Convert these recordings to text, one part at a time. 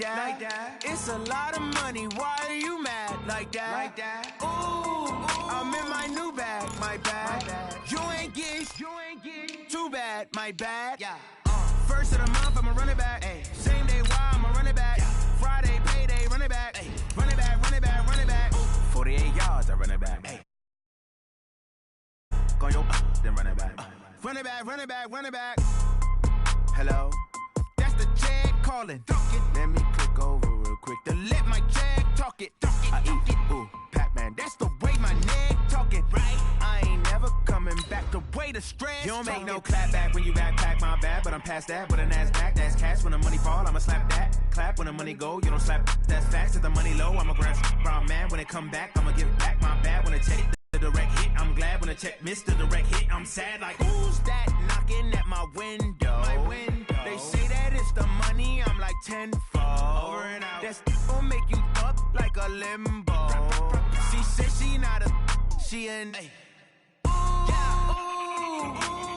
that. It's a lot of money, why are you mad like that? Ooh, I'm in my new bag, my bad. You ain't get too bad, my bad. First of the month, I'ma run it back. Same day, why I'ma run it back. Friday, payday, run it back. Run it back, run it back, run it back. 48 yards, I run it back. Go your then run it back. Run it back, run it back, run it back. Hello, that's the jag calling. Let me click over real quick to let my jag talk it. I eat it, ooh, Pac-Man. That's the way my neck talking. Right, I ain't never coming back. The way the stress. You don't make no clap back when you backpack my bad, but I'm past that. With a NASDAQ, that's cash. When the money fall, I'ma slap that. Clap when the money go, you don't slap. That's facts. If the money low, I'ma grab brown man. When it come back, I'ma give back my bad. When it check the direct hit, I'm glad. When the check missed the direct hit, I'm sad. Like who's that knocking at my window? They say that it's the money, I'm like tenfold. Over and out. That's gon' make you up like a limbo. She said she not a, she an.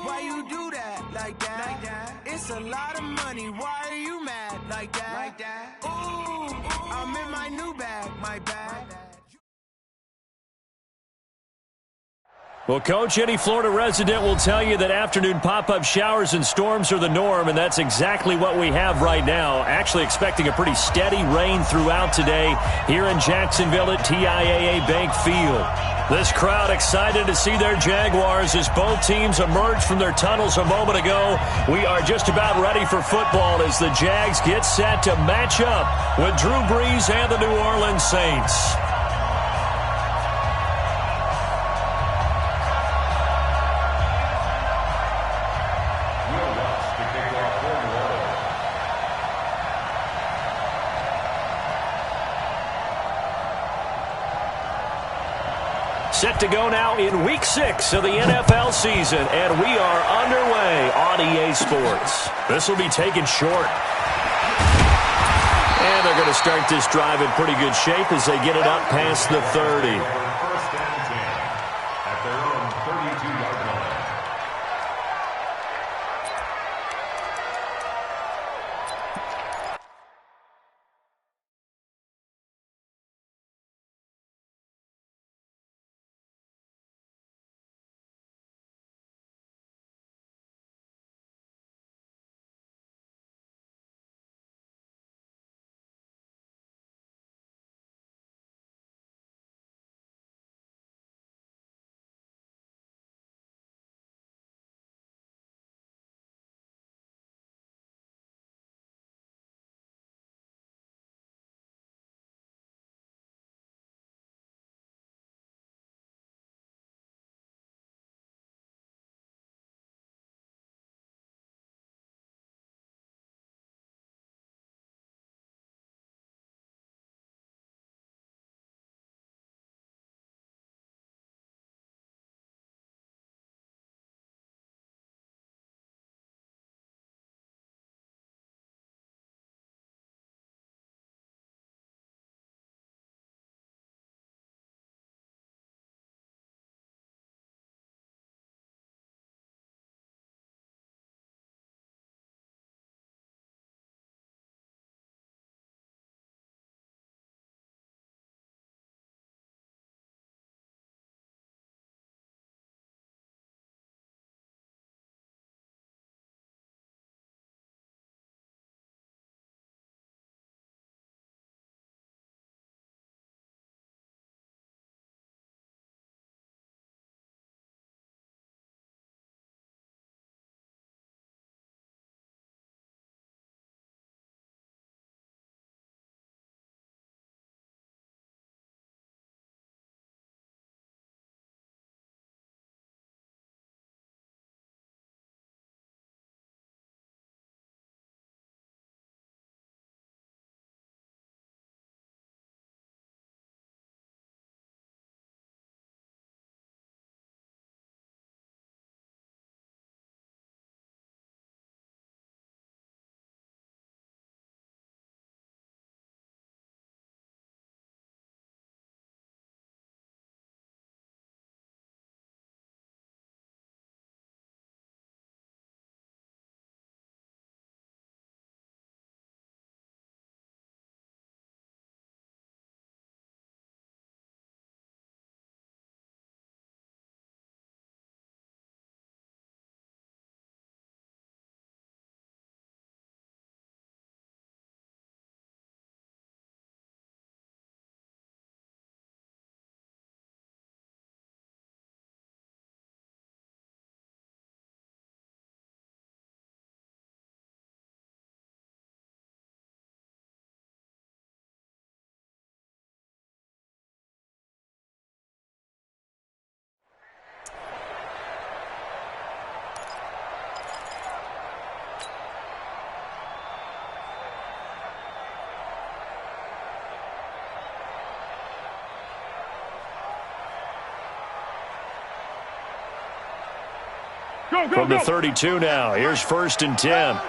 Why you do that like that? It's a lot of money, why are you mad like that? Ooh, I'm in my new bag, my bad. Well, Coach, any Florida resident will tell you that afternoon pop-up showers and storms are the norm, and that's exactly what we have right now. Actually expecting a pretty steady rain throughout today here in Jacksonville at TIAA Bank Field. This crowd excited to see their Jaguars as both teams emerged from their tunnels a moment ago. We are just about ready for football as the Jags get set to match up with Drew Brees and the New Orleans Saints. Set to go now in Week 6 of the NFL season, and we are underway on EA Sports. This will be taken short. And they're going to start this drive in pretty good shape as they get it up past the 30. From the 32 now. Here's 1st and 10.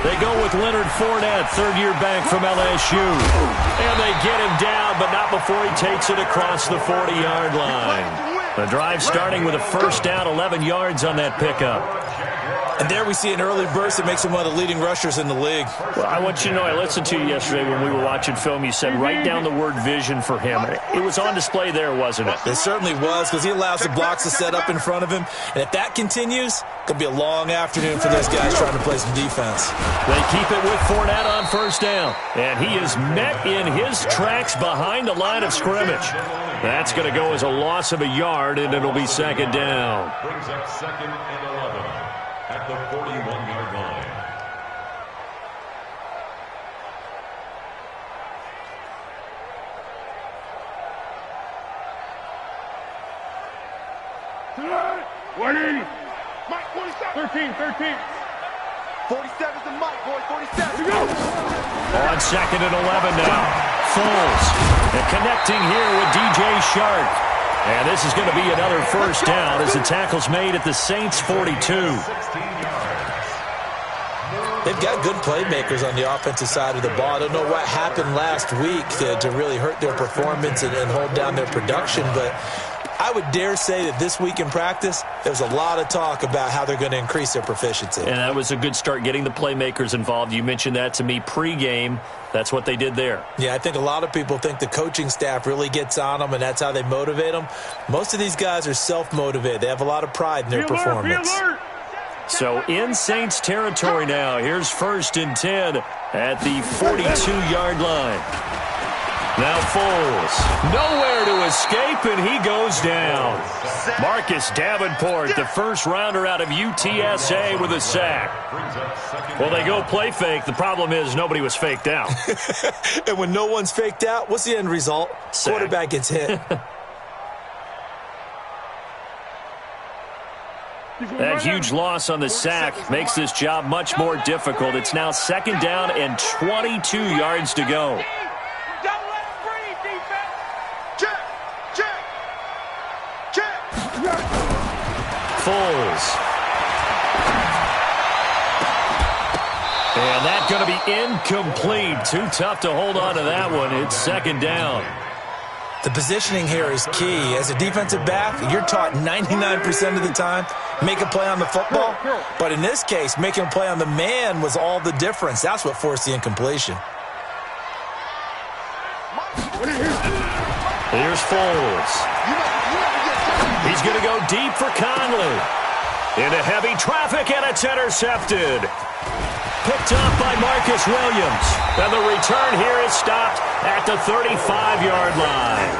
They go with Leonard Fournette, third-year back from LSU. And they get him down, but not before he takes it across the 40-yard line. The drive starting with a 1st down, 11 yards on that pickup. And there we see an early burst that makes him one of the leading rushers in the league. Well, I want you to know, I listened to you yesterday when we were watching film. You said write down the word vision for him. It was on display there, wasn't it? It certainly was, because he allows the blocks to set up in front of him. And if that continues, it could be a long afternoon for those guys trying to play some defense. They keep it with Fournette on 1st down. And he is met in his tracks behind the line of scrimmage. That's going to go as a loss of a yard, and it'll be 2nd down. Brings up 2nd and 11 at the 41-yard line. Mike, 47. 13. 47 is the Mike, boy. 47. Here we go. On 2nd and 11 now. Foles. And connecting here with DJ Shark. And this is going to be another 1st down as the tackle's made at the Saints' 42. They've got good playmakers on the offensive side of the ball. I don't know what happened last week to really hurt their performance and hold down their production, but I would dare say that this week in practice, there's a lot of talk about how they're going to increase their proficiency. And that was a good start, getting the playmakers involved. You mentioned that to me pregame. That's what they did there. Yeah, I think a lot of people think the coaching staff really gets on them, and that's how they motivate them. Most of these guys are self-motivated. They have a lot of pride in their performance. So in Saints territory now. Here's 1st and 10 at the 42-yard line. Now Foles, nowhere to escape, and he goes down. Marcus Davenport, the first-rounder out of UTSA, with a sack. Well, they go play fake. The problem is nobody was faked out. And when no one's faked out, what's the end result? Sack. Quarterback gets hit. That huge loss on the sack makes this job much more difficult. It's now 2nd down and 22 yards to go. Foles. And that's going to be incomplete. Too tough to hold on to that one. It's 2nd down. The positioning here is key. As a defensive back, you're taught 99% of the time, make a play on the football. But in this case, making a play on the man was all the difference. That's what forced the incompletion. Here's Foles. He's going to go deep for Conley. Into heavy traffic, and it's intercepted. Picked up by Marcus Williams. And the return here is stopped at the 35-yard line.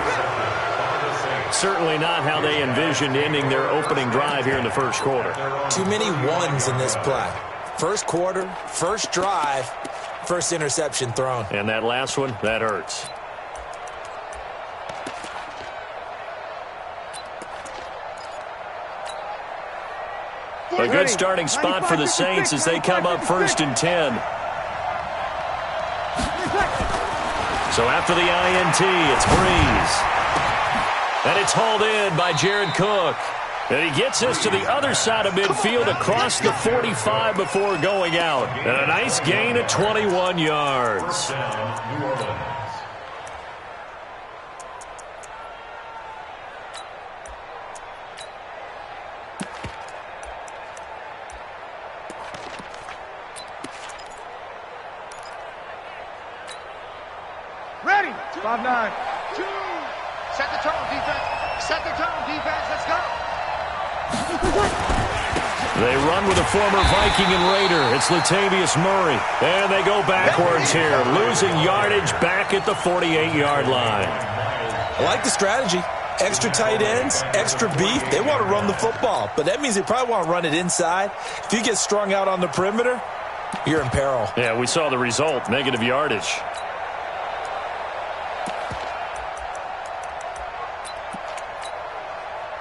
Certainly not how they envisioned ending their opening drive here in the 1st quarter. Too many ones in this play. 1st quarter, 1st drive, 1st interception thrown. And that last one, that hurts. A good starting spot for the Saints as they come up 1st and 10. So after the INT, it's Breeze. And it's hauled in by Jared Cook. And he gets us to the other side of midfield across the 45 before going out. And a nice gain of 21 yards. Ready. 5-9. 2. Set the tone, defense. Set the tone, defense. Let's go. They run with a former Viking and Raider. It's Latavius Murray. And they go backwards here, losing yardage back at the 48-yard line. I like the strategy. Extra tight ends, extra beef. They want to run the football, but that means they probably want to run it inside. If you get strung out on the perimeter, you're in peril. Yeah, we saw the result, negative yardage.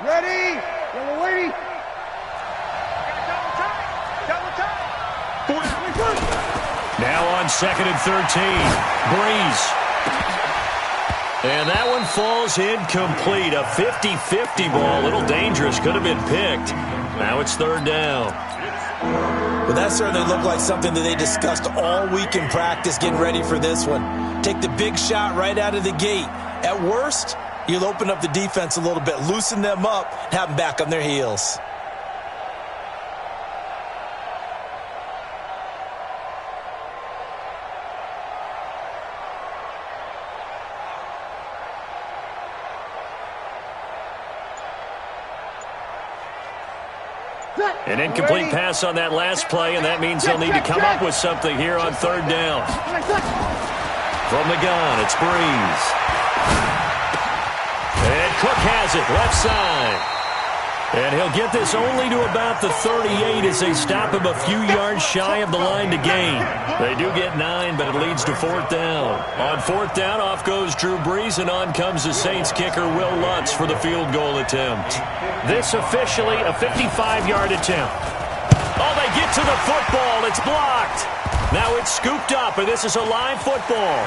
Ready. Yellow lady. Double time. Now on 2nd and 13. Breeze. And that one falls incomplete. A 50-50 ball. A little dangerous. Could have been picked. Now it's third down. Well, that certainly looked like something that they discussed all week in practice getting ready for this one. Take the big shot right out of the gate. At worst, you'll open up the defense a little bit, loosen them up, and have them back on their heels. An incomplete pass on that last play, and that means they'll need to come up with something here on third down. From the gun, it's Breeze. And Cook has it, left side. And he'll get this only to about the 38 as they stop him a few yards shy of the line to gain. They do get 9, but it leads to fourth down. On fourth down, off goes Drew Brees, and on comes the Saints kicker, Will Lutz, for the field goal attempt. This officially a 55-yard attempt. Oh, they get to the football. It's blocked. Now it's scooped up, and this is a live football.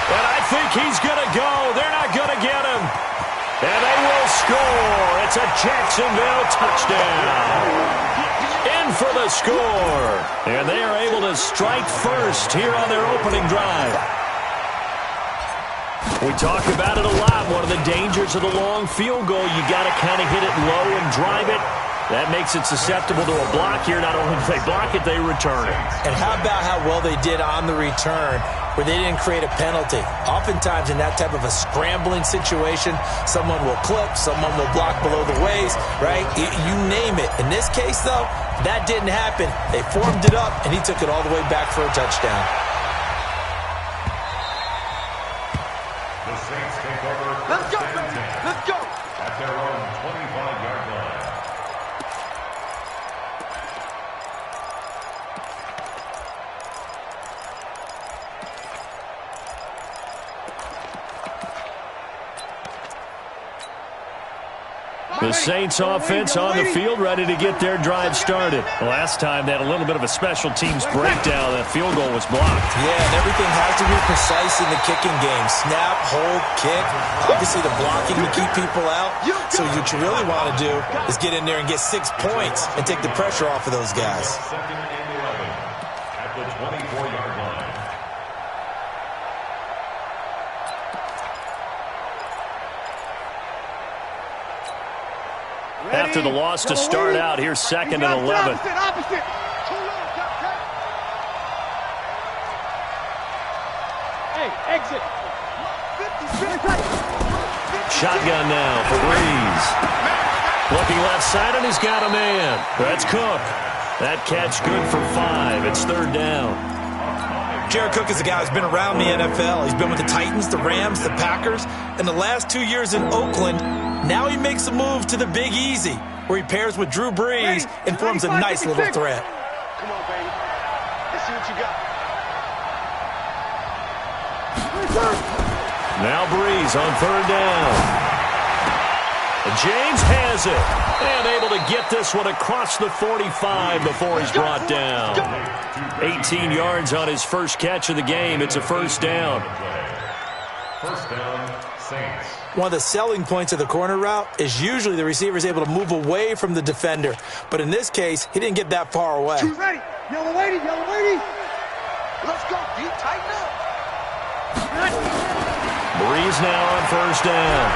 And I think he's going to go. They're not going to get him. And they will score. It's a Jacksonville touchdown. In for the score. And they are able to strike first here on their opening drive. We talk about it a lot. One of the dangers of the long field goal, you got to kind of hit it low and drive it. That makes it susceptible to a block here. Not only do they block it, they return it. And how about how well they did on the return, where they didn't create a penalty? Oftentimes in that type of a scrambling situation, someone will clip, someone will block below the waist, right? You name it. In this case, though, that didn't happen. They formed it up, and he took it all the way back for a touchdown. The Saints take over. Let's go, baby. Let's go. At their own 25-yard line. The Saints offense on the field, ready to get their drive started. Last time they had a little bit of a special teams breakdown. That field goal was blocked. Yeah, and everything has to be precise in the kicking game. Snap, hold, kick. Obviously the blocking to keep people out. So what you really want to do is get in there and get 6 points and take the pressure off of those guys. Second and 11 at the 24-yard line. After the loss to start out, here's second and 11. Opposite. Hey, exit. Shotgun now for Breeze. Looking left side, and he's got a man. That's Cook. That catch good for 5. It's third down. Jared Cook is a guy who's been around the NFL. He's been with the Titans, the Rams, the Packers, and the last 2 years in Oakland. Now he makes a move to the Big Easy, where he pairs with Drew Brees and forms a nice little threat. Come on, baby. Let's see what you got. Now Breeze on third down. And James has it. And able to get this one across the 45 before he's brought down. 18 yards on his first catch of the game. It's a first down. First down, Saints. One of the selling points of the corner route is usually the receiver is able to move away from the defender. But in this case, he didn't get that far away. Shoot ready. Yellow lady, yellow lady. Let's go. Deep, tighten up. Breeze now on first down.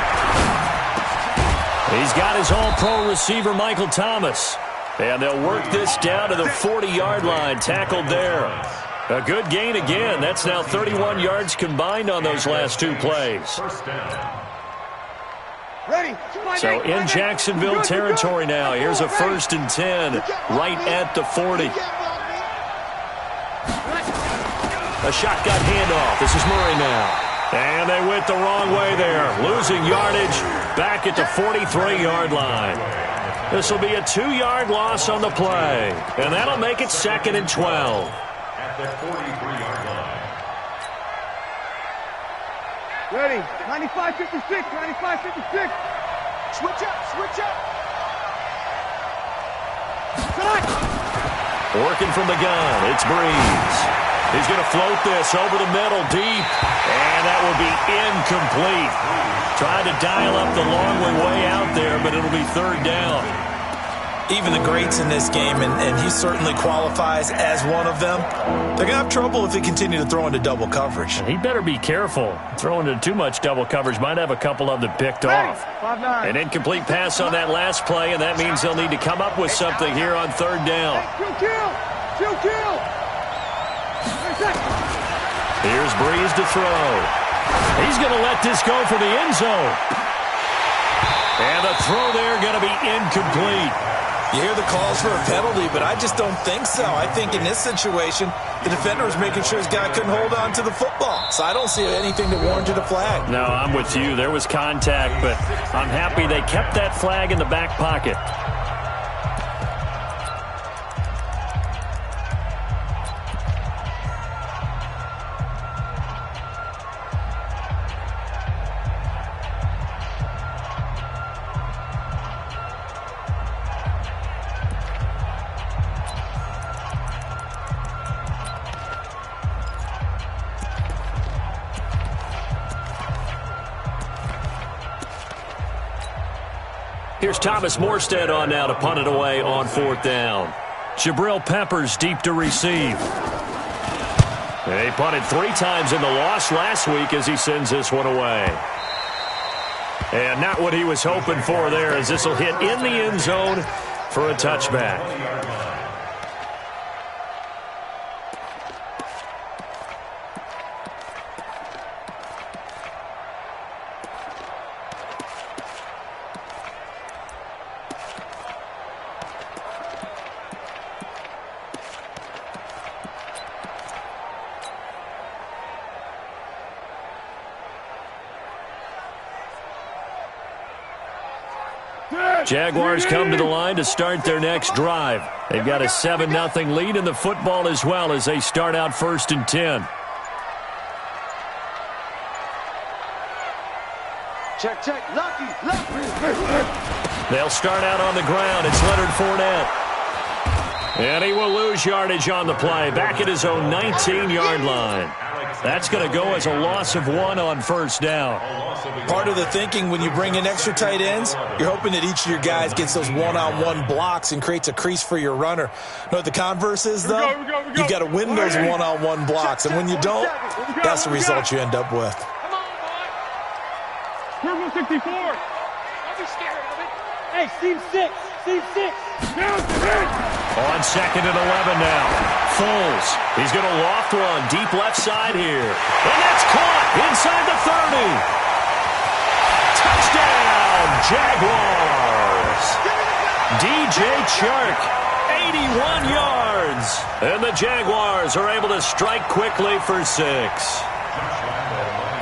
He's got his all-pro receiver, Michael Thomas. And they'll work this down to the 40-yard line. Tackled there. A good gain again. That's now 31 yards combined on those last 2 plays. First down. Ready. So in Jacksonville territory now. Here's a 1st and 10 right at the 40. A shotgun handoff. This is Murray now. And they went the wrong way there. Losing yardage back at the 43-yard line. This will be a 2-yard loss on the play. And that'll make it 2nd and 12. At the 43-yard line. Ready. 95-56. 95-56. Switch up. Switch up. Working from the gun. It's Breeze. He's going to float this over the middle deep, and that will be incomplete. Tried to dial up the long way out there, but it'll be third down. Even the greats in this game, and he certainly qualifies as one of them, they're going to have trouble if they continue to throw into double coverage. He better be careful. Throwing into too much double coverage might have a couple of them picked off. An incomplete pass on that last play, and that means they'll need to come up with something here on third down. Here's Breeze to throw. He's going to let this go for the end zone. And the throw there going to be incomplete. You hear the calls for a penalty, but I just don't think so. I think in this situation, the defender was making sure his guy couldn't hold on to the football. So I don't see anything to warrant a flag. No, I'm with you. There was contact, but I'm happy they kept that flag in the back pocket. Here's Thomas Morstead on now to punt it away on fourth down. Jabril Peppers deep to receive. They punted 3 times in the loss last week as he sends this one away. And not what he was hoping for there, as this will hit in the end zone for a touchback. Jaguars come to the line to start their next drive. They've got a 7-0 lead in the football as well as they start out 1st and 10. Check. Lucky. They'll start out on the ground. It's Leonard Fournette. And he will lose yardage on the play. Back at his own 19-yard line. That's going to go as a loss of 1 on first down. Part of the thinking when you bring in extra tight ends, you're hoping that each of your guys gets those one-on-one blocks and creates a crease for your runner. You know what the converse is, though? You've got to win those one-on-one blocks, and when you don't, that's the result you end up with. Come on, boy. Purple 64. Don't be scared of it. Hey, Steve 6. On 2nd and 11 now. Foles. He's going to loft one deep left side here. And that's caught inside the 30. Touchdown, Jaguars. DJ Chark, 81 yards. And the Jaguars are able to strike quickly for 6.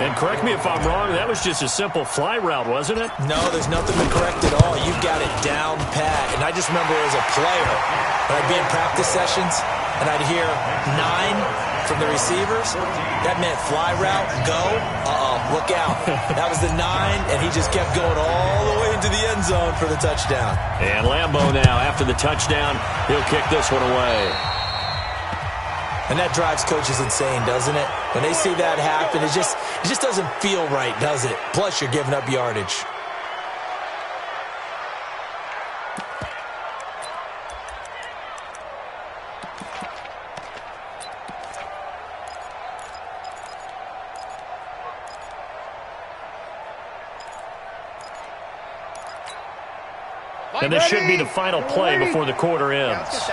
And correct me if I'm wrong, that was just a simple fly route, wasn't it? No, there's nothing to correct at all. You've got it down pat. And I just remember as a player, when I'd be in practice sessions, and I'd hear 9 from the receivers, that meant fly route, go, look out. That was the 9, and he just kept going all the way into the end zone for the touchdown. And Lambeau now, after the touchdown, he'll kick this one away. And that drives coaches insane, doesn't it? When they see that happen, it just doesn't feel right, does it? Plus, you're giving up yardage. And this should be the final play before the quarter ends.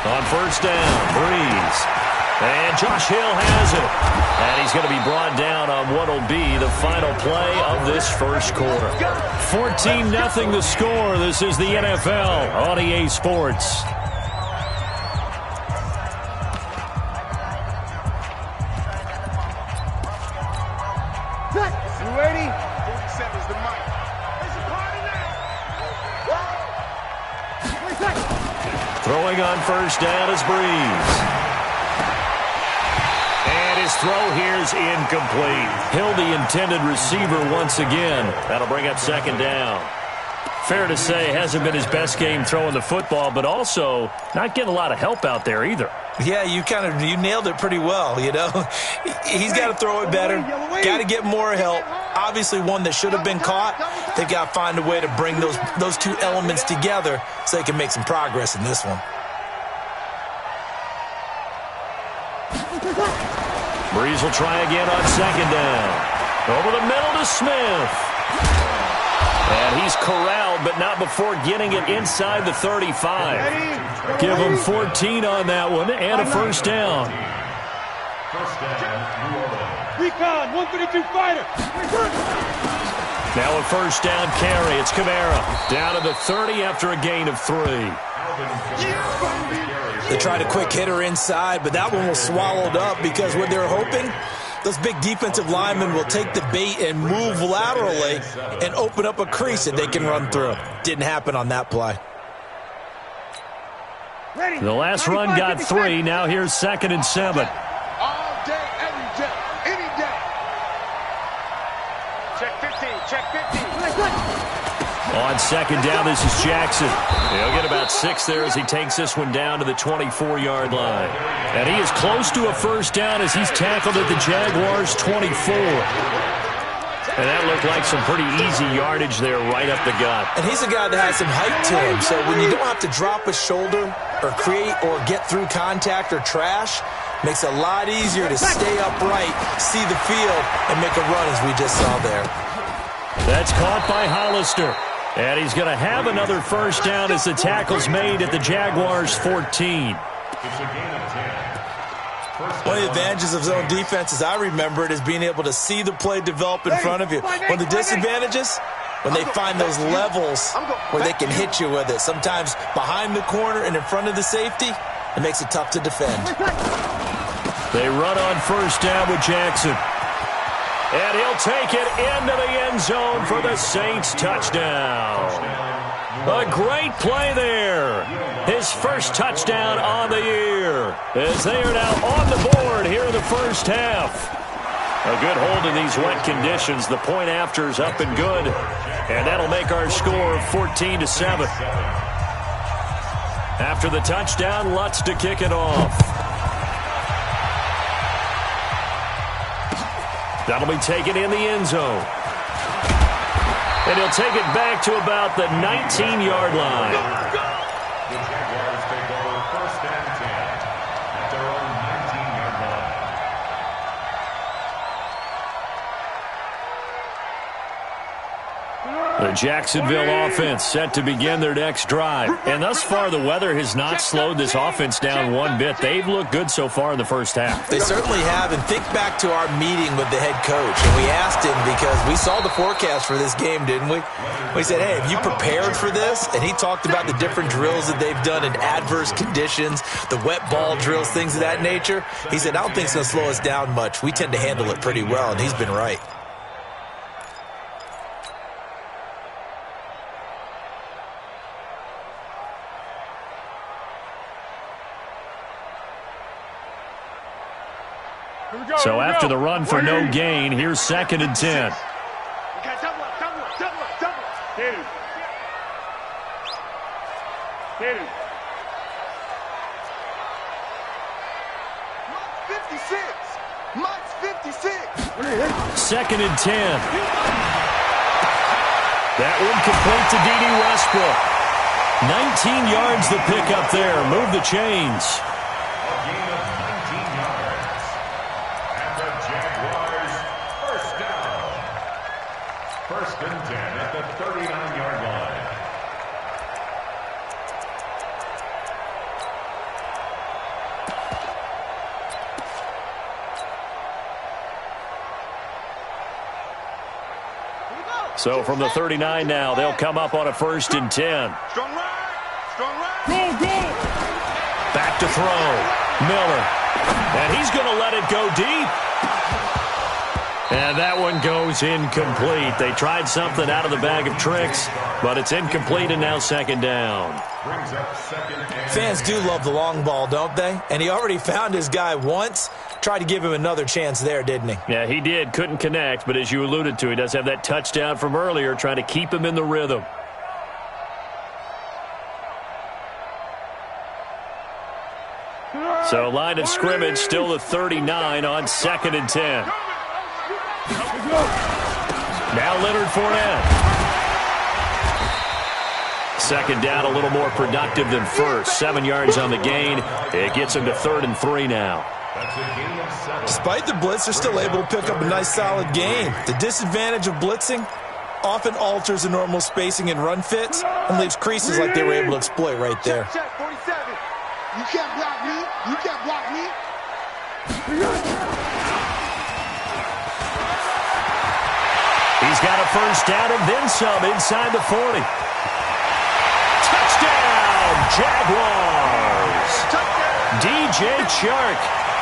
On first down, Breeze. And Josh Hill has it. And he's going to be brought down on what will be the final play of this first quarter. 14-0 the score. This is the NFL on EA Sports. You ready? 47's the mic. It's a party now. Throwing on first down is Breeze. And his throw here's incomplete. Hill, the intended receiver once again. That'll bring up second down. fair to say, hasn't been his best game throwing the football, but also not getting a lot of help out there either. Yeah, you nailed it pretty well, you know. He's got to throw it better, got to get more help. Obviously one that should have been caught. They've got to find a way to bring those two elements together so they can make some progress in this one. Breeze will try again on second down. Over the middle to Smith. And he's corralled, but not before getting it inside the 35. Give him 14 on that one and a first down. First down, New Orleans. Recon, 132 fighter. Now a first down carry. It's Kamara. Down to the 30 after a gain of 3. They tried a quick hitter inside, but that one was swallowed up because what they're hoping, those big defensive linemen will take the bait and move laterally and open up a crease that they can run through. Didn't happen on that play. The last run got 3. Now here's 2nd and 7. All day, every day, any day. Check 15, check 15. On second down, this is Jackson. He'll get about 6 there as he takes this one down to the 24-yard line. And he is close to a first down as he's tackled at the Jaguars' 24. And that looked like some pretty easy yardage there right up the gut. And he's a guy that has some height to him, so when you don't have to drop a shoulder or create or get through contact or trash, makes it a lot easier to stay upright, see the field, and make a run as we just saw there. That's caught by Hollister. And he's going to have another first down as the tackle's made at the Jaguars' 14. It's a gain of 10. One of the advantages of zone defense, as I remember it, is being able to see the play develop in front of you. One of the disadvantages, when they find those levels where they can hit you with it. Sometimes behind the corner and in front of the safety, it makes it tough to defend. They run on first down with Jackson. And he'll take it into the end zone for the Saints touchdown. A great play there. His first touchdown on the year as they are now on the board here in the first half. A good hold in these wet conditions. The point after is up and good. And that'll make our score 14-7. After the touchdown, Lutz to kick it off. That'll be taken in the end zone. And he'll take it back to about the 19-yard line. The Jaguars take over first and 10 at their own 19-yard line. The Jacksonville offense set to begin their next drive. And thus far, the weather has not slowed this offense down one bit. They've looked good so far in the first half. They certainly have. And think back to our meeting with the head coach. And we asked him, because we saw the forecast for this game, didn't we? We said, hey, have you prepared for this? And he talked about the different drills that they've done in adverse conditions, the wet ball drills, things of that nature. He said, I don't think it's going to slow us down much. We tend to handle it pretty well, and he's been right. So after the run for no gain, here's 2nd and 10. Okay, double up. Hit him. Mike's 56. 2nd and 10. That one complete to D.D. Westbrook. 19 yards the pick up there. Move the chains. A gain of 19 yards. And the Jaguars first down. First and 10 at the 39-yard line. So from the 39 now, they'll come up on a 1st and 10. Strong right. Back to throw. Miller. And he's going to let it go deep. And that one goes incomplete. They tried something out of the bag of tricks, but it's incomplete and now 2nd down. Brings up 2nd and Fans do love the long ball, don't they? And he already found his guy once. Tried to give him another chance there, didn't he? Yeah, he did. Couldn't connect, but as you alluded to, he does have that touchdown from earlier, trying to keep him in the rhythm. So line of scrimmage still the 39 on 2nd and 10. Now Leonard Fournette. Second down, a little more productive than first. 7 yards on the gain. It gets him to 3rd and 3 now. Despite the blitz, they're still able to pick up a nice, solid gain. The disadvantage of blitzing often alters the normal spacing and run fits and leaves creases like they were able to exploit right there. Check, 47. You can't block me. You can't block me. He's got a first down and then some inside the 40. Touchdown, Jaguars. DJ Chark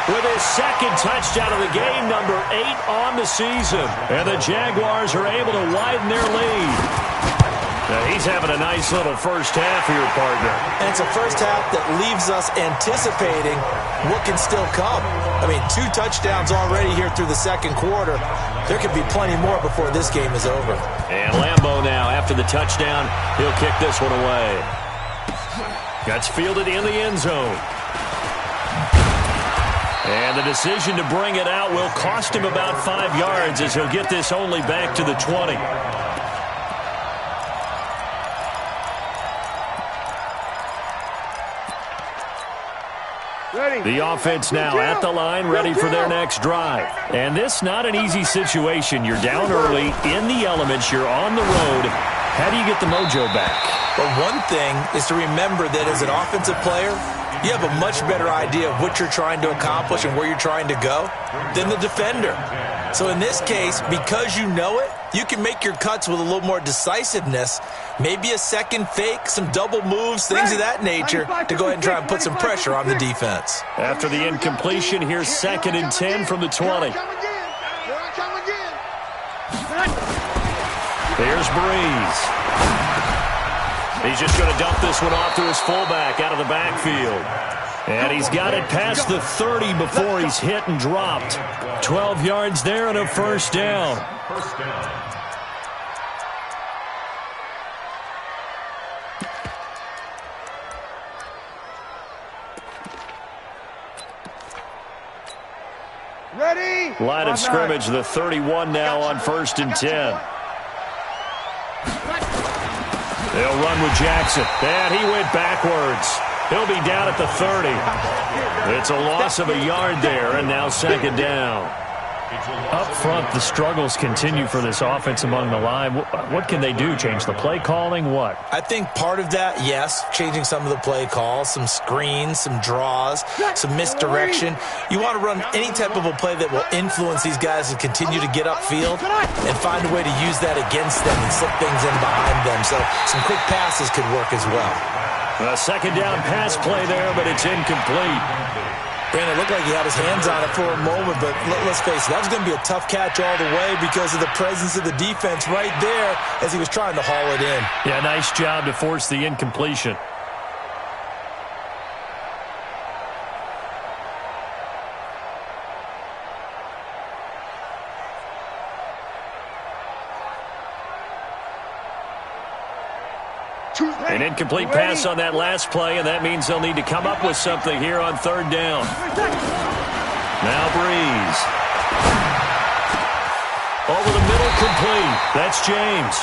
with his second touchdown of the game, number 8 on the season. And the Jaguars are able to widen their lead. Now he's having a nice little first half here, partner. And it's a first half that leaves us anticipating what can still come. I mean, 2 touchdowns already here through the second quarter. There could be plenty more before this game is over. And Lambeau now, after the touchdown, he'll kick this one away. That's fielded in the end zone. And the decision to bring it out will cost him about 5 yards as he'll get this only back to the 20. The offense now at the line, ready for their next drive. And this not an easy situation. You're down early, in the elements, you're on the road. How do you get the mojo back? But one thing is to remember that as an offensive player, you have a much better idea of what you're trying to accomplish and where you're trying to go than the defender. So in this case, because you know it, you can make your cuts with a little more decisiveness, maybe a second fake, some double moves, things of that nature, to go ahead and try and put some pressure on the defense. After the incompletion, here's 2nd and 10 from the 20. There's Breeze. He's just going to dump this one off to his fullback out of the backfield. And he's got it past the 30 before he's hit and dropped. 12 yards there and a first down. Ready? Line of scrimmage, the 31 now on 1st and 10. They'll run with Jackson. And he went backwards. He'll be down at the 30. It's a loss of a yard there, and now 2nd down. Up front, the struggles continue for this offense among the line. What can they do? Change the play calling? What? I think part of that, yes, changing some of the play calls, some screens, some draws, some misdirection. You want to run any type of a play that will influence these guys to continue to get upfield and find a way to use that against them and slip things in behind them. So some quick passes could work as well. A 2nd down pass play there, but it's incomplete. Brandon, it looked like he had his hands on it for a moment, but let's face it, that was going to be a tough catch all the way because of the presence of the defense right there as he was trying to haul it in. Yeah, nice job to force the incompletion. An incomplete pass on that last play, and that means they'll need to come up with something here on 3rd down. Now Breeze. Over the middle, complete. That's James.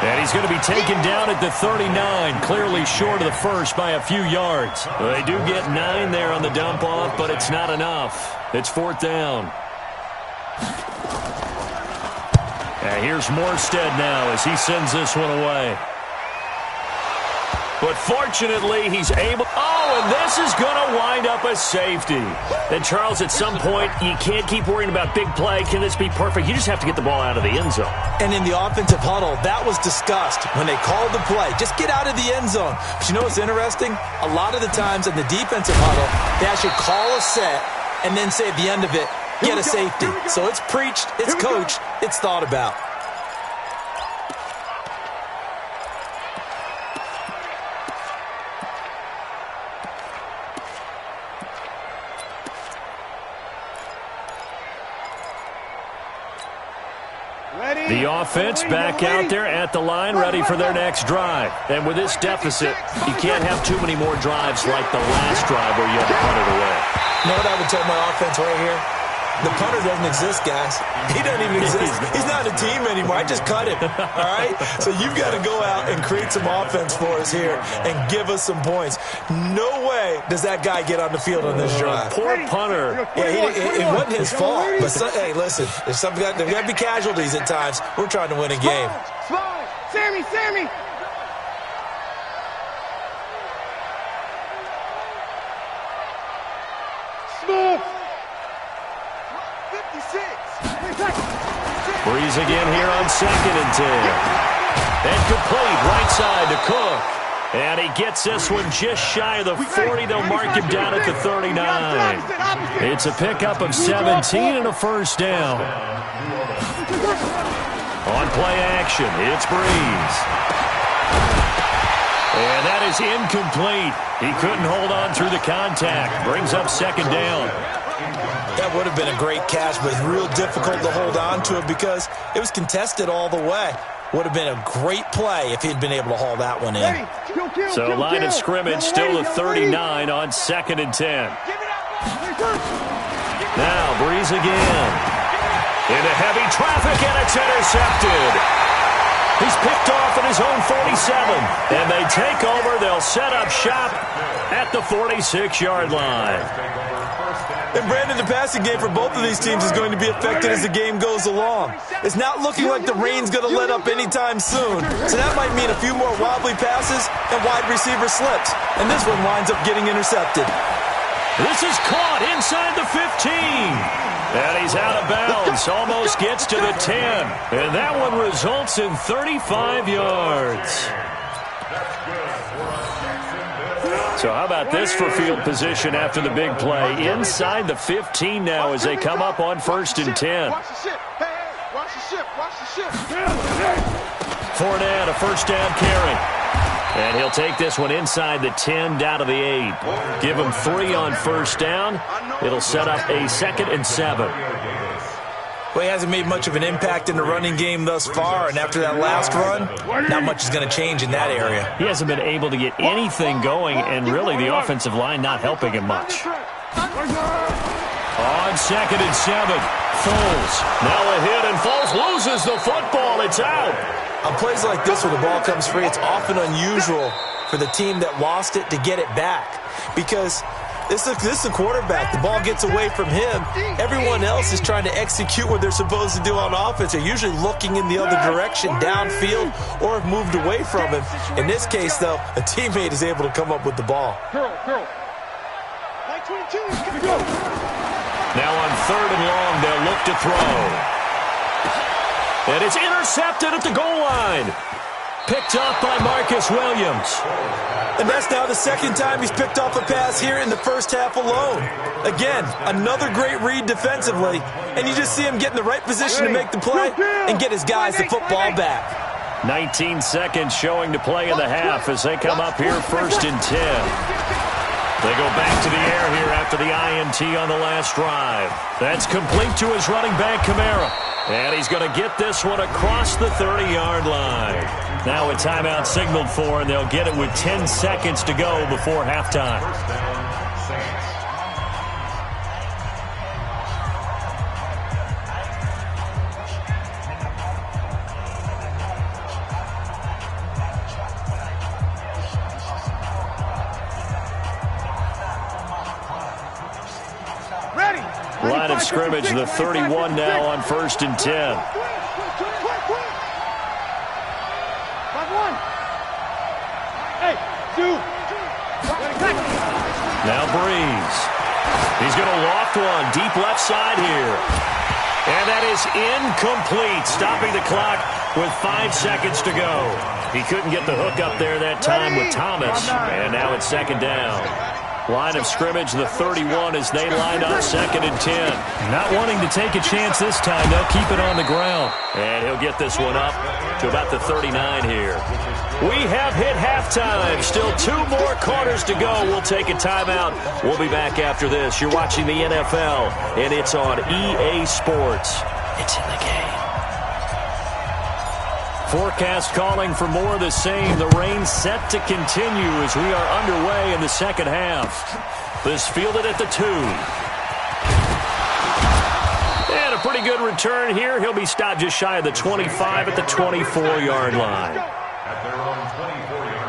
And he's going to be taken down at the 39, clearly short of the first by a few yards. They do get 9 there on the dump-off, but it's not enough. It's 4th down. And here's Morstead now as he sends this one away. But fortunately, he's able... Oh, and this is going to wind up a safety. And, Charles, at some point, you can't keep worrying about big play. Can this be perfect? You just have to get the ball out of the end zone. And in the offensive huddle, that was discussed when they called the play. Just get out of the end zone. But you know what's interesting? A lot of the times in the defensive huddle, they actually call a set and then say at the end of it, get a safety. So it's preached, it's coached, it's thought about. The offense back out there at the line, ready for their next drive. And with this deficit, you can't have too many more drives like the last drive where you had to punt it away. You know what I would tell my offense right here? The punter doesn't exist, guys. He doesn't even exist. He's not a team anymore. I just cut him, all right? So you've got to go out and create some offense for us here and give us some points. No way does that guy get on the field on this drive. Poor punter. Yeah, it wasn't his fault. But, hey, listen, there's got to be casualties at times. We're trying to win a game. Sammy! Smooth! Breeze again here on 2nd and 10. And complete right side to Cook. And he gets this one just shy of the 40. They'll mark him down at the 39. It's a pickup of 17 and a first down. On play action, it's Breeze. And that is incomplete. He couldn't hold on through the contact. Brings up 2nd down. That would have been a great catch, but real difficult to hold on to it because it was contested all the way. Would have been a great play if he'd been able to haul that one in. So line of scrimmage still the 39 on 2nd and 10. Now Breeze again. Into heavy traffic, and it's intercepted. He's picked off at his own 47. And they take over. They'll set up shop at the 46-yard line. And, Brandon, the passing game for both of these teams is going to be affected as the game goes along. It's not looking like the rain's going to let up anytime soon. So that might mean a few more wobbly passes and wide receiver slips. And this one winds up getting intercepted. This is caught inside the 15. And he's out of bounds. Almost gets to the 10. And that one results in 35 yards. So how about this for field position after the big play? Inside the 15 now as they come up on 1st and 10. Fournette, a first down carry. And he'll take this one inside the 10 down to the 8. Give him 3 on 1st down. It'll set up a 2nd and 7. Well, he hasn't made much of an impact in the running game thus far, and after that last run, not much is going to change in that area. He hasn't been able to get anything going, and really the offensive line not helping him much. On 2nd and 7, Foles. Now a hit, and Foles loses the football. It's out. On plays like this where the ball comes free, it's often unusual for the team that lost it to get it back because this is a quarterback. The ball gets away from him. Everyone else is trying to execute what they're supposed to do on offense. They're usually looking in the other direction, downfield, or have moved away from him. In this case, though, a teammate is able to come up with the ball. Now on 3rd and long, they'll look to throw. And it's intercepted at the goal line. Picked off by Marcus Williams. And that's now the 2nd time he's picked off a pass here in the first half alone. Again, another great read defensively. And you just see him get in the right position to make the play and get his guys the football back. 19 seconds showing to play in the half as they come up here 1st and 10. They go back to the air here after the INT on the last drive. That's complete to his running back, Kamara. And he's going to get this one across the 30-yard line. Now a timeout signaled for, and they'll get it with 10 seconds to go before halftime. Line of scrimmage, the 31 now on 1st and 10. Now Breeze. He's going to loft one deep left side here. And that is incomplete, stopping the clock with 5 seconds to go. He couldn't get the hook up there that time with Thomas. And now it's 2nd down. Line of scrimmage, the 31 as they line up 2nd and 10. Not wanting to take a chance this time. They'll keep it on the ground. And he'll get this one up to about the 39 here. We have hit halftime. Still 2 more quarters to go. We'll take a timeout. We'll be back after this. You're watching the NFL, and it's on EA Sports. It's in the game. Forecast calling for more of the same. The rain set to continue as we are underway in the second half. This fielded at the 2. And a pretty good return here. He'll be stopped just shy of the 25 at the 24-yard line. At their own 24-yard line.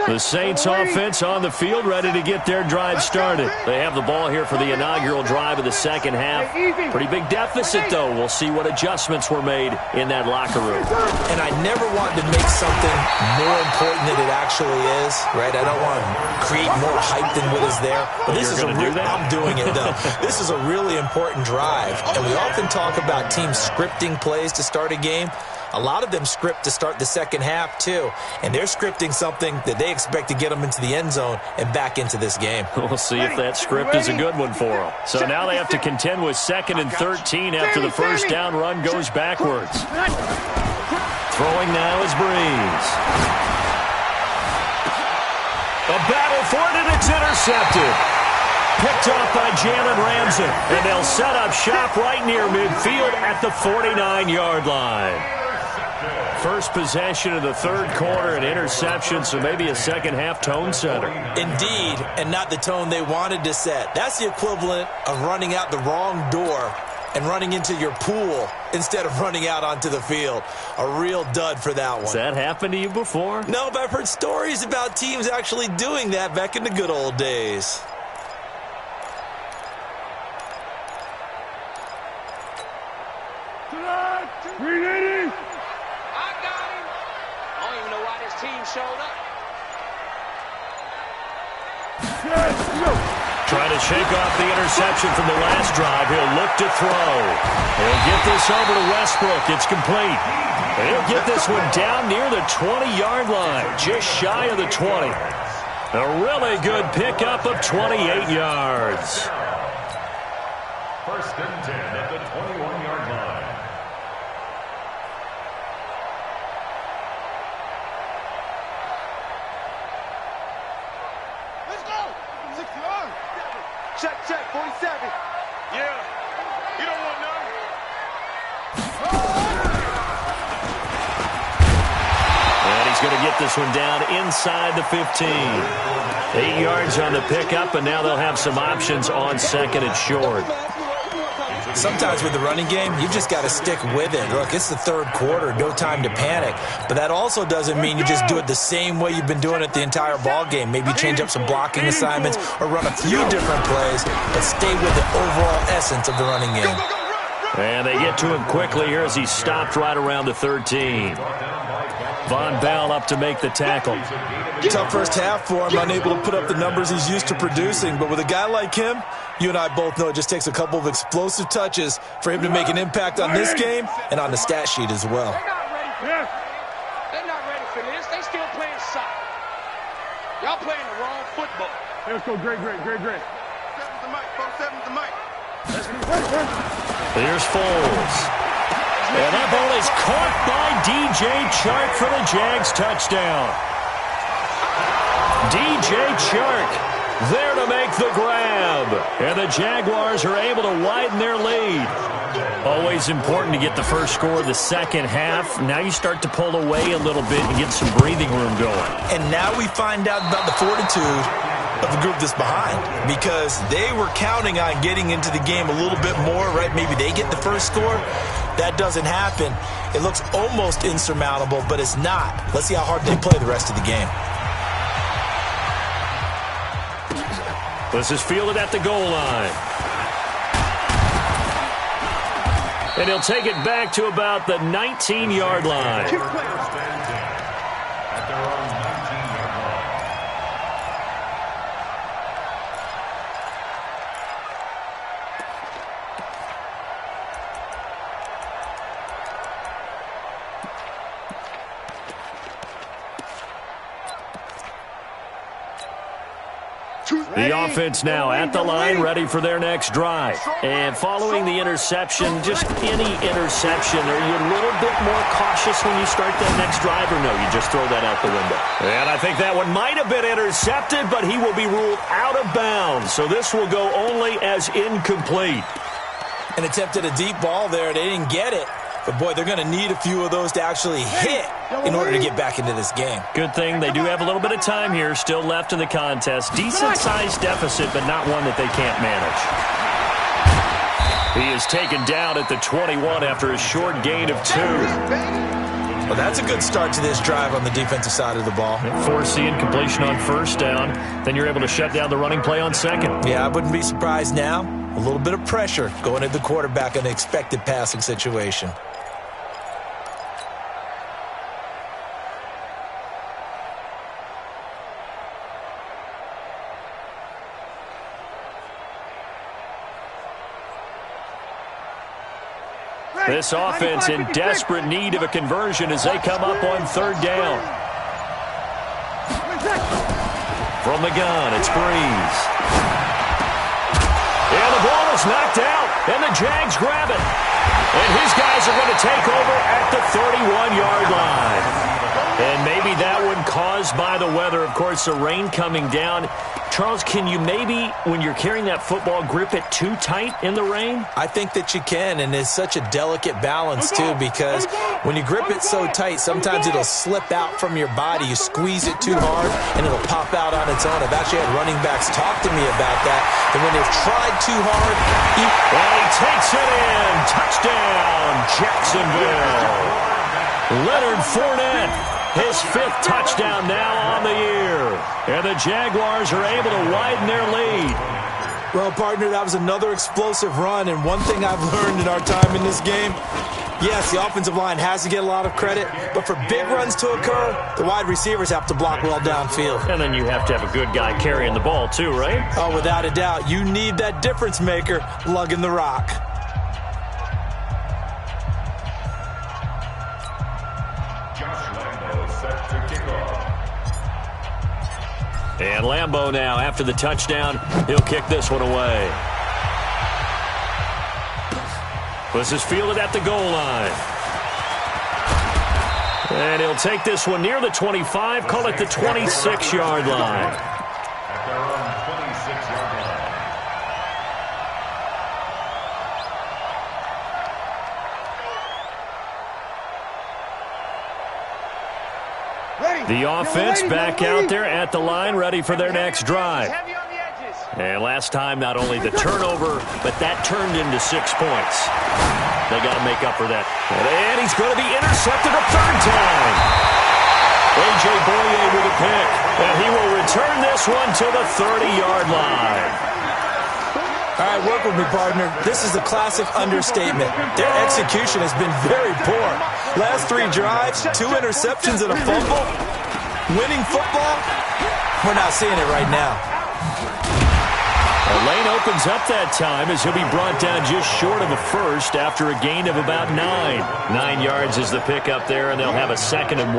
The Saints offense on the field, ready to get their drive started. They have the ball here for the inaugural drive of the second half. Pretty big deficit, though. We'll see what adjustments were made in that locker room. And I never want to make something more important than it actually is, right? I don't want to create more hype than what is there. But this is I'm doing it, though. This is a really important drive. And we often talk about teams scripting plays to start a game. A lot of them script to start the second half, too. And they're scripting something that they expect to get them into the end zone and back into this game. We'll see if that script is a good one for them. So now they have to contend with 2nd and 13 after the first down run goes backwards. Throwing now is Breeze. A battle for it, and it's intercepted. Picked off by Jalen Ramsey. And they'll set up shop right near midfield at the 49-yard line. First possession of the third quarter, an interception, so maybe a second-half tone setter. Indeed, and not the tone they wanted to set. That's the equivalent of running out the wrong door and running into your pool instead of running out onto the field. A real dud for that one. Has that happened to you before? No, but I've heard stories about teams actually doing that back in the good old days. Showed up. Trying to shake off the interception from the last drive. He'll look to throw. He'll get this over to Westbrook. It's complete. And he'll get this one down near the 20-yard line, just shy of the 20. A really good pickup of 28 yards. First and 10 at the 21-yard line. Check, 47. Yeah. You don't want none. And he's going to get this one down inside the 15. 8 yards on the pickup, and now they'll have some options on 2nd and short. Sometimes with the running game, you've just got to stick with it. Look, it's the third quarter, no time to panic. But that also doesn't mean you just do it the same way you've been doing it the entire ball game. Maybe change up some blocking assignments or run a few different plays, but stay with the overall essence of the running game. And they get to him quickly here as he's stopped right around the 13. Von Bell up to make the tackle. Tough first half for him, unable to put up the numbers he's used to producing. But with a guy like him, you and I both know it just takes a couple of explosive touches for him to make an impact on this game and on the stat sheet as well. They're not ready for this. They still playing soccer. Y'all playing the wrong football. Let's go, great. 7's the mic, 7's the mic. Here's Foles. And that ball is caught by DJ Chark for the Jags touchdown. DJ Chark there to make the grab. And the Jaguars are able to widen their lead. Always important to get the first score of the second half. Now you start to pull away a little bit and get some breathing room going. And now we find out about the fortitude of the group that's behind, because they were counting on getting into the game a little bit more, right? Maybe they get the first score. That doesn't happen. It looks almost insurmountable, but it's not. Let's see how hard they play the rest of the game. This is fielded at the goal line. And he'll take it back to about the 19-yard line. The offense now at the line, ready for their next drive. And following the interception, just any interception, are you a little bit more cautious when you start that next drive, or no, you just throw that out the window? And I think that one might have been intercepted, but he will be ruled out of bounds. So this will go only as incomplete. And attempted a deep ball there. They didn't get it. But, boy, they're going to need a few of those to actually hit in order to get back into this game. Good thing they do have a little bit of time here still left in the contest. Decent-sized deficit, but not one that they can't manage. He is taken down at the 21 after a short gain of 2. Well, that's a good start to this drive on the defensive side of the ball. Forcing completion on first down. Then you're able to shut down the running play on second. Yeah, I wouldn't be surprised now. A little bit of pressure going at the quarterback in an expected passing situation. This offense in desperate need of a conversion as they come up on third down. From the gun, it's Breeze. And the ball is knocked out, and the Jags grab it. And his guys are going to take over at the 31-yard line. And maybe that one caused by the weather. Of course, the rain coming down. Charles, can you maybe, when you're carrying that football, grip it too tight in the rain? I think that you can, and it's such a delicate balance, too, because when you grip it so tight, sometimes it'll slip out from your body. You squeeze it too hard, and it'll pop out on its own. I've actually had running backs talk to me about that, and when they've tried too hard, he takes it in. Touchdown, Jacksonville. Leonard Fournette, his 5th touchdown now on the year. And the Jaguars are able to widen their lead. Well, partner, that was another explosive run, and one thing I've learned in our time in this game, yes, the offensive line has to get a lot of credit, but for big runs to occur, the wide receivers have to block well downfield. And then you have to have a good guy carrying the ball too, right? Oh, without a doubt. You need that difference maker lugging the rock. And Lambeau now, after the touchdown, he'll kick this one away. This is fielded at the goal line. And he'll take this one near the 25, call it the 26-yard line. At their own 26-yard line. The offense back out there at the line, ready for their next drive. And last time, not only the turnover, but that turned into 6 points. They got to make up for that. And he's going to be intercepted a third time. A.J. Boye with a pick. And he will return this one to the 30-yard line. All right, work with me, partner. This is a classic understatement. Their execution has been very poor. Last 3 drives, 2 interceptions and a fumble. Winning football, we're not seeing it right now. A lane opens up that time as he'll be brought down just short of a first after a gain of about 9. 9 yards is the pickup there, and they'll have a 2nd and 1.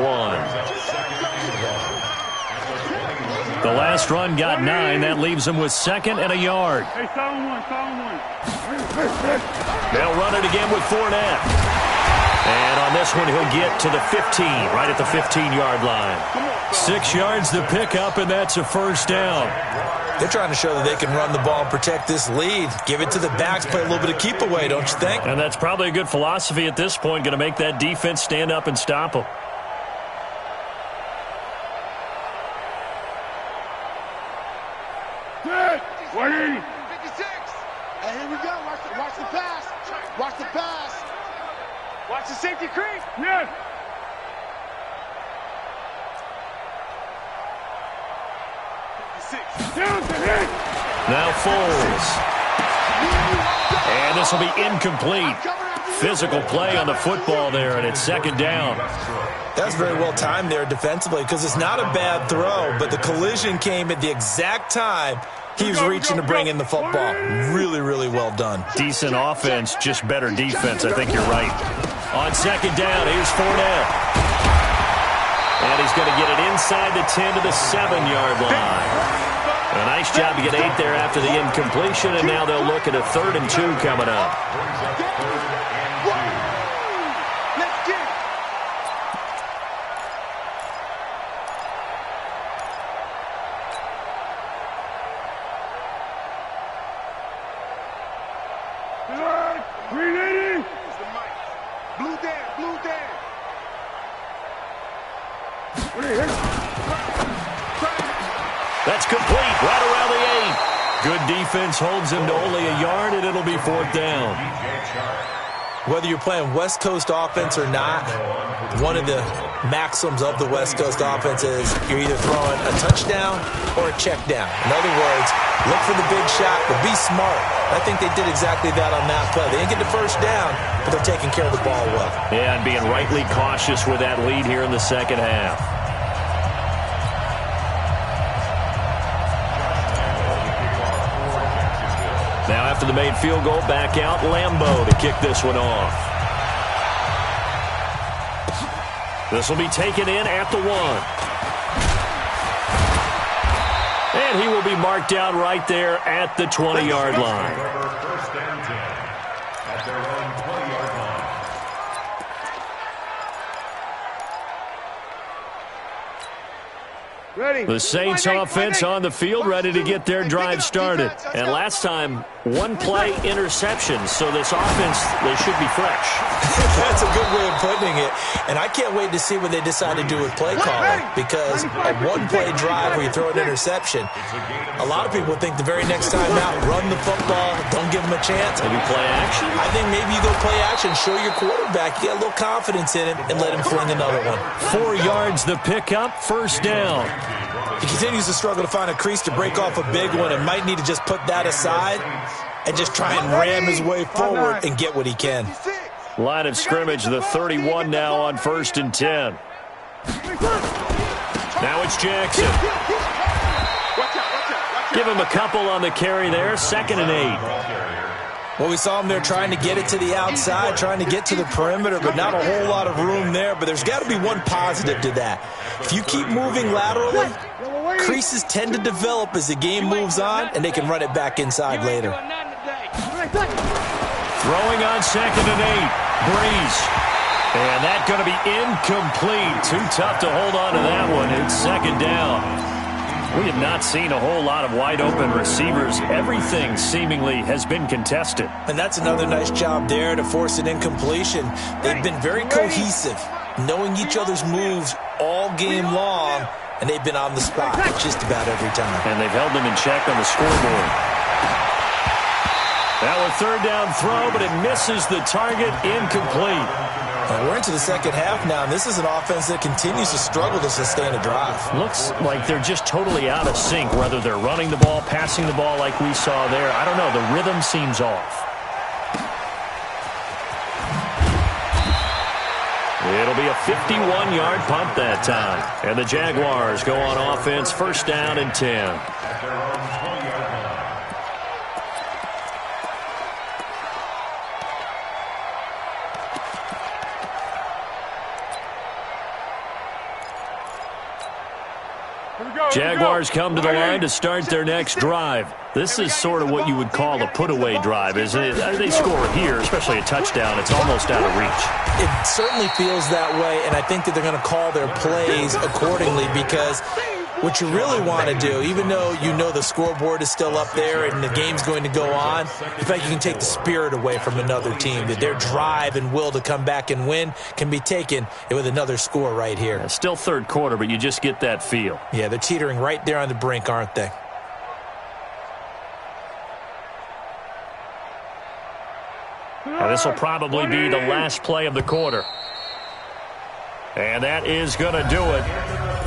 The last run got 9. That leaves them with 2nd and a yard. They'll run it again with Fournette. And on this one, he'll get to the 15, right at the 15-yard line. 6 yards to pick up, and that's a first down. They're trying to show that they can run the ball and protect this lead. Give it to the backs, play a little bit of keep away, don't you think? And that's probably a good philosophy at this point, going to make that defense stand up and stop them. Good. 180. 56. And here we go. Watch the pass. Watch the pass. Watch the safety creep. Yes. Down to hit. Now Foles. And this will be incomplete. Physical play on the football there, and it's 2nd down. That's very well timed there defensively because it's not a bad throw, but the collision came at the exact time he was reaching to bring in the football. Really, really well done. Decent offense, just better defense. I think you're right. On 2nd down, here's Fournette. And he's going to get it inside the 10 to the 7-yard line. A nice job to get 8 there after the incompletion, and now they'll look at a 3rd and 2 coming up. Let's get it. It's the mic. Blue Dan, blue Dan. That's complete, right around the 8. Good defense holds him to only a yard, and it'll be 4th down. Whether you're playing West Coast offense or not, one of the maxims of the West Coast offense is you're either throwing a touchdown or a check down. In other words, look for the big shot, but be smart. I think they did exactly that on that play. They didn't get the first down, but they're taking care of the ball well. Yeah, and being rightly cautious with that lead here in the second half. Now after the made field goal, back out Lambeau to kick this one off. This will be taken in at the 1. And he will be marked down right there at the 20-yard line. First and 10 at their own 20-yard line. Ready. The Saints offense on the field, ready to get their drive started. And last time, 1 play interception, so this offense, they should be fresh. That's a good way of putting it. And I can't wait to see what they decide to do with play calling, because a 1-play drive where you throw an interception, a lot of people think the very next time out, run the football, don't give them a chance. Maybe play action? I think maybe you go play action, show your quarterback, you get a little confidence in him, and let him fling another one. 4 yards the pickup, 1st down. He continues to struggle to find a crease to break off a big one and might need to just put that aside and just try and ram his way forward and get what he can. Line of scrimmage, the 31 now on 1st and 10. Now it's Jackson. Give him a couple on the carry there, 2nd and 8. Well, we saw him there trying to get it to the outside, trying to get to the perimeter, but not a whole lot of room there. But there's got to be one positive to that. If you keep moving laterally, creases tend to develop as the game moves on, and they can run it back inside later. Throwing on 2nd and 8. Breeze. And that's going to be incomplete. Too tough to hold on to that one. It's 2nd down. We have not seen a whole lot of wide-open receivers. Everything seemingly has been contested. And that's another nice job there to force an incompletion. They've been very cohesive, knowing each other's moves all game long, and they've been on the spot just about every time. And they've held them in check on the scoreboard. Now a 3rd down throw, but it misses the target, incomplete. We're into the second half now, and this is an offense that continues to struggle to sustain a drive. Looks like they're just totally out of sync, whether they're running the ball, passing the ball like we saw there. I don't know. The rhythm seems off. It'll be a 51-yard punt that time. And the Jaguars go on offense, 1st down and 10. Jaguars come to the line to start their next drive. This is sort of what you would call a put-away drive, isn't it? They score here, especially a touchdown. It's almost out of reach. It certainly feels that way, and I think that they're going to call their plays accordingly, because what you really want to do, even though you know the scoreboard is still up there and the game's going to go on, in fact, you can take the spirit away from another team, that their drive and will to come back and win can be taken with another score right here. Yeah, still 3rd quarter, but you just get that feel. Yeah, they're teetering right there on the brink, aren't they? Now, this will probably be the last play of the quarter. And that is going to do it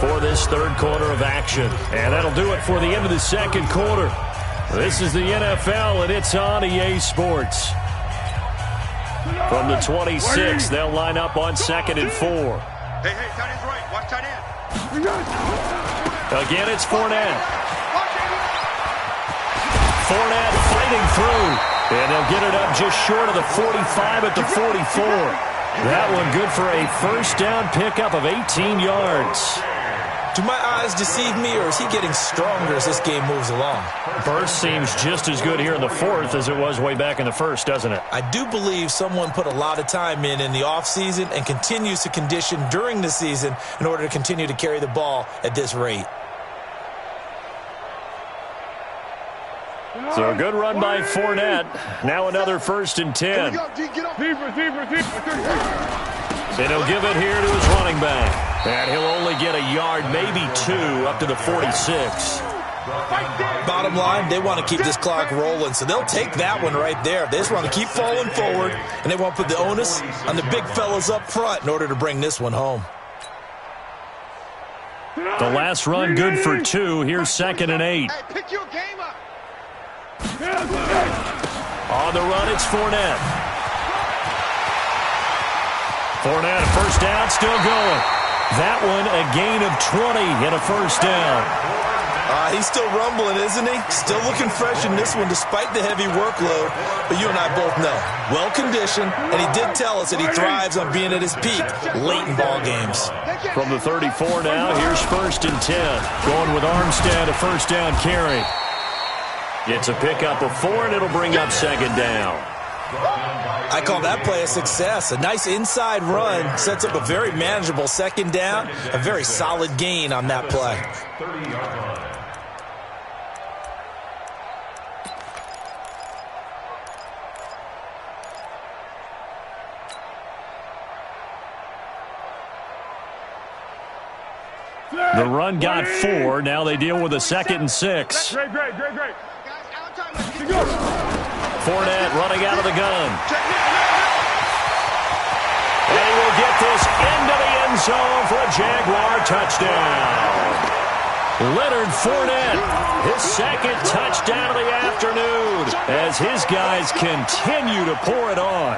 for this 3rd quarter of action. And that'll do it for the end of the 2nd quarter. This is the NFL, and it's on EA Sports. From the 26, they'll line up on 2nd and 4. Hey, tight end's right. Watch tight end. Again, it's Fournette. Fournette fighting through. And they'll get it up just short of the 45 at the 44. That one good for a 1st down pickup of 18 yards. Do my eyes deceive me, or is he getting stronger as this game moves along? Burst seems just as good here in the fourth as it was way back in the first, doesn't it? I do believe someone put a lot of time in the offseason and continues to condition during the season in order to continue to carry the ball at this rate. So a good run by Fournette. Now another 1st and 10. And he'll give it here to his running back. And he'll only get a yard, maybe 2, up to the 46. Bottom line, they want to keep this clock rolling, so they'll take that one right there. They just want to keep falling forward, and they want to put the onus on the big fellas up front in order to bring this one home. The last run good for 2. Here's 2nd and 8. Hey, pick your game up. On the run, it's Fournette. Fournette, a 1st down, still going. That one, a gain of 20 and a 1st down. He's still rumbling, isn't he? Still looking fresh in this one despite the heavy workload. But you and I both know, well-conditioned, and he did tell us that he thrives on being at his peak late in ball games. From the 34 now, here's 1st and 10. Going with Armstead, a 1st down carry. It's a pickup of 4, and it'll bring up 2nd down. I call that play a success. A nice inside run sets up a very manageable 2nd down. A very solid gain on that play. 30-yard line. The run got 4. Now they deal with a 2nd and 6. Great. Fournette running out of the gun. And he will get this into the end zone for a Jaguar touchdown. Leonard Fournette, his 2nd touchdown of the afternoon as his guys continue to pour it on.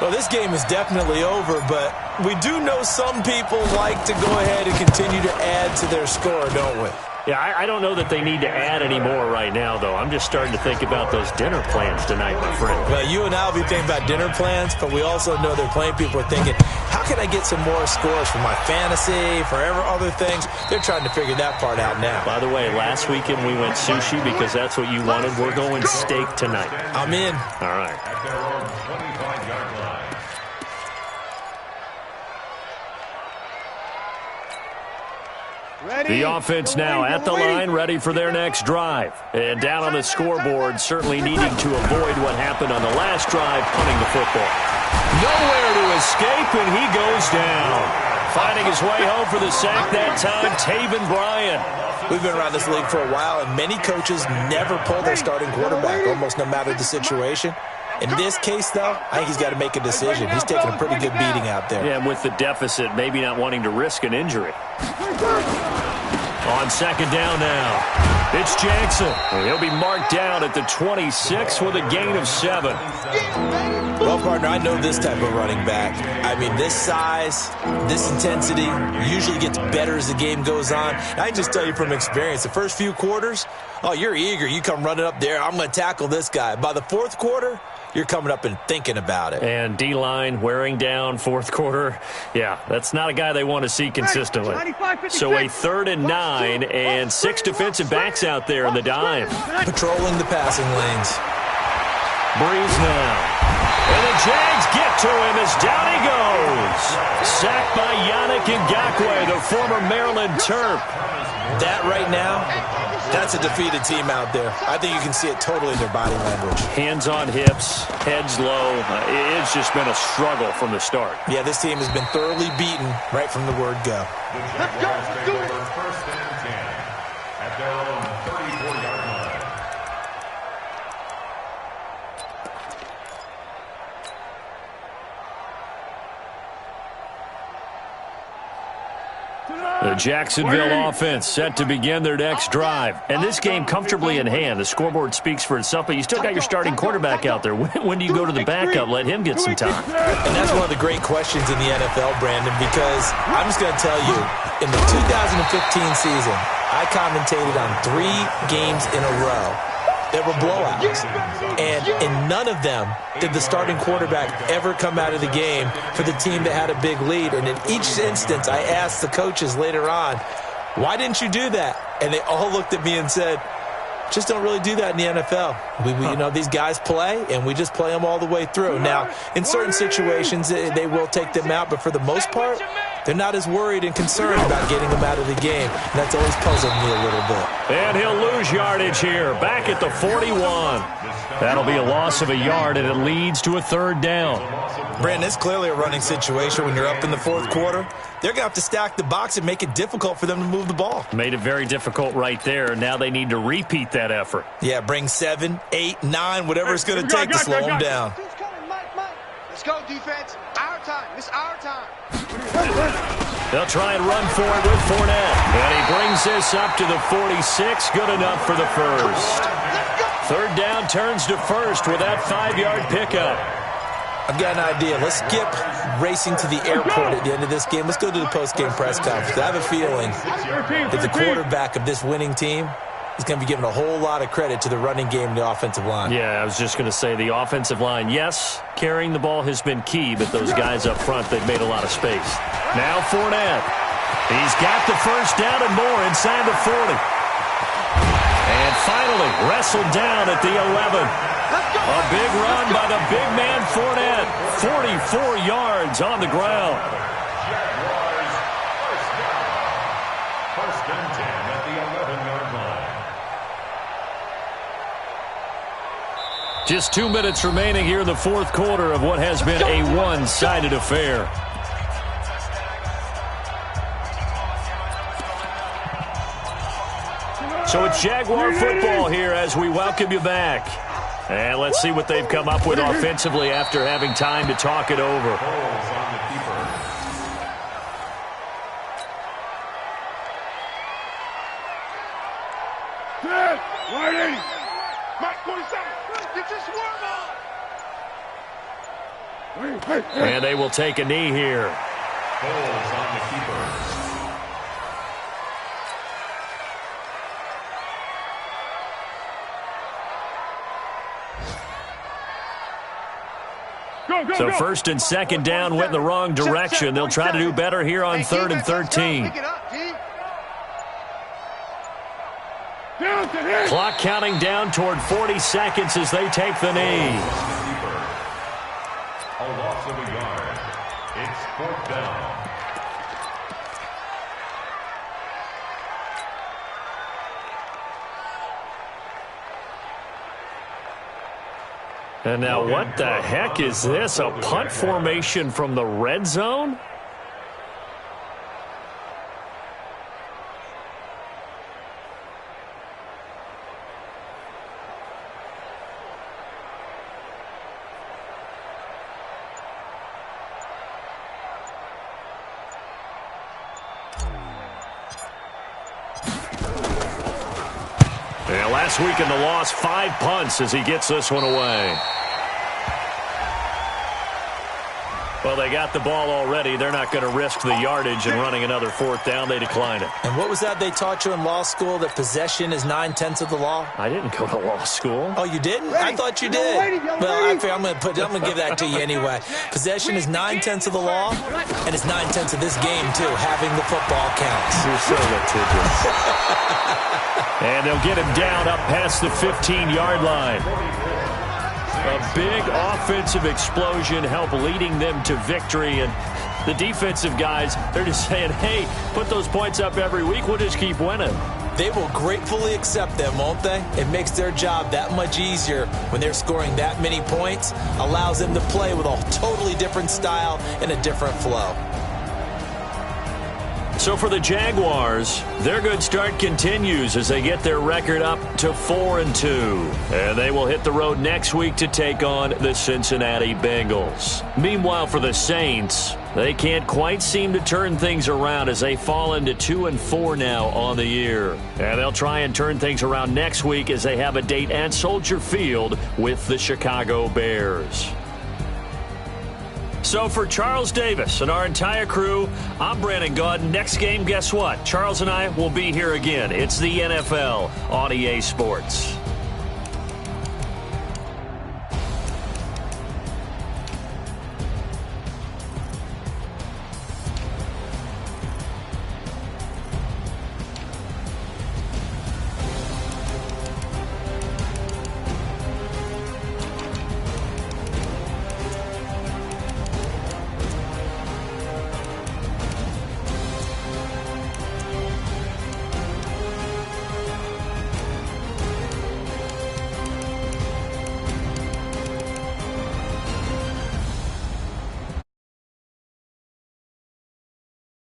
Well, this game is definitely over, but we do know some people like to go ahead and continue to add to their score, don't we? Yeah, I don't know that they need to add any more right now, though. I'm just starting to think about those dinner plans tonight, my friend. Well, you and I will be thinking about dinner plans, but we also know they're playing people are thinking, how can I get some more scores for my fantasy, for other things? They're trying to figure that part out now. By the way, last weekend we went sushi because that's what you wanted. We're going steak tonight. I'm in. All right. At their own 25-yard line. The offense now at the line, ready for their next drive. And down on the scoreboard, certainly needing to avoid what happened on the last drive, punting the football. Nowhere to escape, and he goes down. Finding his way home for the sack that time, Taven Bryan. We've been around this league for a while, and many coaches never pull their starting quarterback, almost no matter the situation. In this case, though, I think he's got to make a decision. He's taking a pretty good beating out there. Yeah, and with the deficit, maybe not wanting to risk an injury. On 2nd down now, it's Jackson. He'll be marked down at the 26 with a gain of 7. Well, partner, I know this type of running back. I mean, this size, this intensity usually gets better as the game goes on. I can just tell you from experience, the first few quarters, oh, you're eager. You come running up there, I'm going to tackle this guy. By the 4th quarter, you're coming up and thinking about it. And D-line wearing down 4th quarter. Yeah, that's not a guy they want to see consistently. So a 3rd and 9 and 6 defensive backs out there in the dime. Patrolling the passing lanes. Breeze now. And the Jags get to him as down he goes. Sacked by Yannick Ngakoue, the former Maryland Terp. That right now, that's a defeated team out there. I think you can see it totally in their body language. Hands on hips, heads low. It's just been a struggle from the start. Yeah, this team has been thoroughly beaten right from the word go. The Jaguars take over 1st and 10 at their own 34-yard line. The Jacksonville offense set to begin their next drive. And this game comfortably in hand. The scoreboard speaks for itself, but you still got your starting quarterback out there. When do you go to the backup? Let him get some time. And that's one of the great questions in the NFL, Brandon, because I'm just going to tell you, in the 2015 season, I commentated on 3 games in a row that were blowouts. And in none of them did the starting quarterback ever come out of the game for the team that had a big lead. And in each instance, I asked the coaches later on, Why didn't you do that? And they all looked at me and said, just don't really do that in the NFL. You know, these guys play, and we just play them all the way through. Now, in certain situations, they will take them out, but for the most part, they're not as worried and concerned about getting them out of the game. And that's always puzzled me a little bit. And he'll lose yardage here, back at the 41. That'll be a loss of a yard, and it leads to a third down. Brandon, it's clearly a running situation when you're up in the fourth quarter. They're going to have to stack the box and make it difficult for them to move the ball. Made it very difficult right there. Now they need to repeat that effort. Yeah, bring 7, 8, 9, whatever it's going to take to slow them down. Let's go, defense. Our time. It's our time. They'll try and run for it with Fournette. And he brings this up to the 46. Good enough for the first. Third down turns to first with that 5-yard pickup. I've got an idea. Let's skip racing to the airport at the end of this game. Let's go to the post-game press conference. I have a feeling that the quarterback of this winning team is going to be given a whole lot of credit to the running game and the offensive line. Yeah, I was just going to say the offensive line, yes, carrying the ball has been key, but those guys up front, they've made a lot of space. Now Fournette. He's got the first down and more inside the 40. And finally wrestled down at the 11. A big run by the big man Fournette. 44 yards on the ground. Jaguars first down. First and 10 at the 11-yard line. Just 2 minutes remaining here in the fourth quarter of what has been a one-sided affair. So it's Jaguar football here as we welcome you back. And let's see what they've come up with offensively after having time to talk it over. Holes on the keeper. Dead. Wide 80. Mark 47. Get your swarm on. And they will take a knee here. Holes on the keeper. So first and second down went in the wrong direction. They'll try to do better here on 3rd and 13. Clock counting down toward 40 seconds as they take the knee. A loss of a yard. It's 4th down. And now what the heck is this? A punt formation from the red zone? Yeah, last week in the loss, 5 punts as he gets this one away. Well, they got the ball already. They're not going to risk the yardage and running another 4th down. They decline it. And what was that they taught you in law school, that possession is 9/10 of the law? I didn't go to law school. Oh, you didn't? I thought you did. Well, I figure I'm going to give that to you anyway. Possession is 9/10 of the law, and it's 9/10 of this game, too. Having the football counts. You're so litigious. And they'll get him down up past the 15-yard line. A big offensive explosion helped leading them to victory. And the defensive guys, they're just saying, hey, put those points up every week. We'll just keep winning. They will gratefully accept them, won't they? It makes their job that much easier when they're scoring that many points. Allows them to play with a totally different style and a different flow. So for the Jaguars, their good start continues as they get their record up to 4-2. And they will hit the road next week to take on the Cincinnati Bengals. Meanwhile, for the Saints, they can't quite seem to turn things around as they fall into 2-4 now on the year. And they'll try and turn things around next week as they have a date at Soldier Field with the Chicago Bears. So for Charles Davis and our entire crew, I'm Brandon Gaudin. Next game, guess what? Charles and I will be here again. It's the NFL on EA Sports.